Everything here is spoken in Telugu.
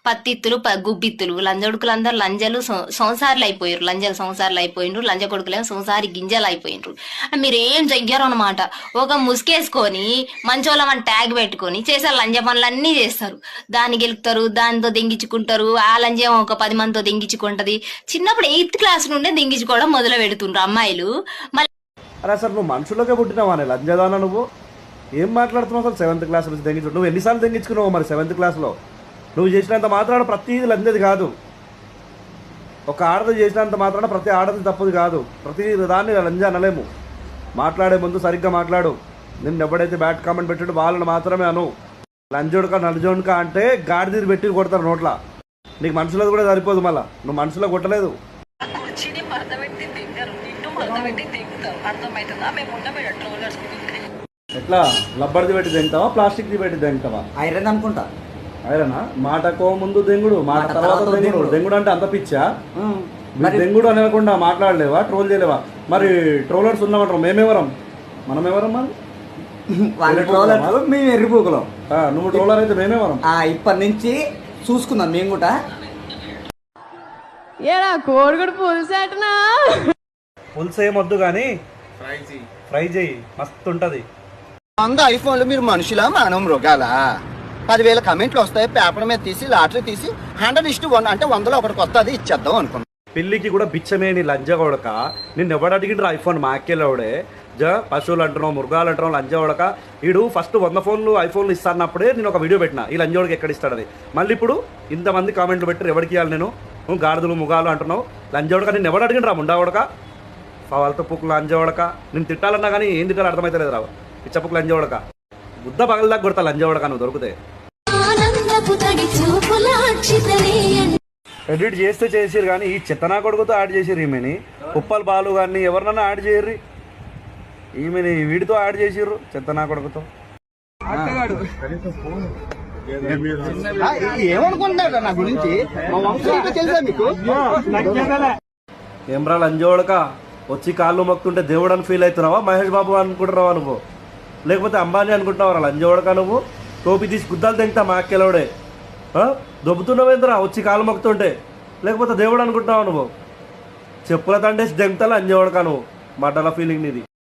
పత్తిత్తులు గుబ్బిత్తులు లంజొడుకులందరూ లంజలు సంసార్లు అయిపోయారు, లంజలు సంసార్లు అయిపోయిండ్రు, లంజ కొడుకులేమో సంసారి గింజలు అయిపోయిండ్రు. మీరేం చెయ్యరు అనమాట. ఒక ముసుకేసుకొని మంచోళ్ళమని ట్యాగ్ పెట్టుకొని చేసే లంజ పనులన్నీ చేస్తారు. దాన్ని గెలుపుతారు, దానితో దెంగించుకుంటారు. ఆ లంజం ఒక 10 మందితో దెంగించుకుంటది. చిన్నప్పుడు 8th క్లాస్ నుండే దెంగించుకోవడం మొదలు పెడుతుండ్రు అమ్మాయిలు. అరే సార్ నువ్వు మనుషులకే పుట్టినావా నే లంజదానా? నువ్వు ఏం మాట్లాడుతున్నావు అసలు? 7th క్లాస్ నుంచి దెంగించు. నువ్వు ఎన్నిసార్లు దెంగించుకున్నావు మరి 7th క్లాస్లో? నువ్వు చేసినంత మాత్రాన ప్రతిదీ లంజది కాదు. ఒక ఆడది చేసినంత మాత్రాన ప్రతి ఆడది తప్పది కాదు. ప్రతి దాన్ని లంజ అనలేము. మాట్లాడే ముందు సరిగ్గా మాట్లాడు. నిన్ను ఎవడైతే బ్యాడ్ కామెంట్ పెట్టాడు వాళ్ళని మాత్రమే అను. లంజోడుక నలుజోడుక అంటే గాడిదీరు పెట్టి కొడతారు నోట్ల. నీకు మనుషులది కూడా సరిపోదు. మళ్ళీ నువ్వు మనుషులో కొట్టలేదు. ఎట్లా లబ్బర్ది పెట్టి దెంగుతావా, ప్లాస్టిక్ది పెట్టి దెంగుతావా? ఐరన్ అనుకుంటా. ఐరనా? మాటకో ముందు దెంగుడు, మాట తర్వాత దెంగుడు. దెంగుడు అంటే అంత పిచ్చా? దెంగుడు అనకుండా మాట్లాడలేవా, ట్రోల్ చేయలేవా? మరి ట్రోలర్స్ ఉన్నామంటారు. మేమెవరం? మనమెవరం? మరి మేము ఎర్రిపోగలం. నువ్వు ట్రోలర్ అయితే మేమెవరం? ఇప్పటి నుంచి చూసుకుందాం మేము కూడా. కోడిగుడు పులుసేటనా? పులుసు ఏమొద్దు కానీ ఫ్రై చేయి, మస్తు ఉంటది. 100 ఐఫోన్లు మీరు మనుషులా మనం మృగాలా? 10,000 కమెంట్లు వస్తాయి, పేపర్ మీద తీసి లాటరీ తీసి 100:1 అంటే 100లో ఒకటి కొత్త అది ఇచ్చేద్దాం అనుకున్నాం. పిల్లికి కూడా బిచ్చమేని లంజ కొడక. నిన్ను ఎవడు అడిగిండ్రు ఐఫోన్? మాకేలోడే పశువులు అంటున్నావు, మృగాలు అంటున్నావు, లంజ కొడక. వీడు ఫస్ట్ 100 ఫోన్లు ఐఫోన్లు ఇస్తానప్పుడే నేను ఒక వీడియో పెట్టినా, ఈ లంజోడికి ఎక్కడ ఇస్తాడు అది. మళ్ళీ ఇప్పుడు ఇంతమంది కామెంట్లు పెట్టారు, ఎవరికి ఇవ్వాలి నేను? నువ్వు గాడిదలు ముగాలు అంటున్నావు, లంజోడక. నేను ఎవడు అడిగినరా ముండా కొడక, వాళ్ళతో పుక్కులు లంజోడక. నేను తిట్టాలన్నా కానీ ఏం తిట్టాలో అర్థమైతలేదు రావు. పిచ్చపుకు లంజోడక, బుద్ధ పగలదాకా కొడతా లంజోడక నువ్వు దొరికితే. ఎడిట్ చేస్తే చేసిరు కానీ ఈ చెత్తనా కొడుకుతో యాడ్ చేసిరు ఈమెని. ఉప్పల్ బాలు కానీ ఎవరినన్నా యాడ్ చేయరు, ఈమెని వీడితో యాడ్ చేసిర్రు చెత్తనా కొడుకుతో. ఏమనుకుంటున్నాడు నా గురించి? తెలుసా మీకు? ఏమ్రా లంజోడక, వచ్చి కాళ్ళు మొక్తుంటే దేవుడు అని ఫీల్ అవుతున్నావా, మహేష్ బాబు అనుకుంటున్నావా నువ్వు? లేకపోతే అంబానీ అనుకుంటున్నావా లంజోడక? నువ్వు టోపీ తీసి గుద్దాలు తెంగుతా మా అక్కెలోడే. దొబ్బుతున్నావేంద్రా వచ్చి కాళ్ళు మొక్కుతుంటే? లేకపోతే దేవుడు అనుకుంటున్నావా నువ్వు? చెప్పుల తండేసి దెంగుతా లంజోడక నువ్వు. మడ్డల ఫీలింగ్ నీది.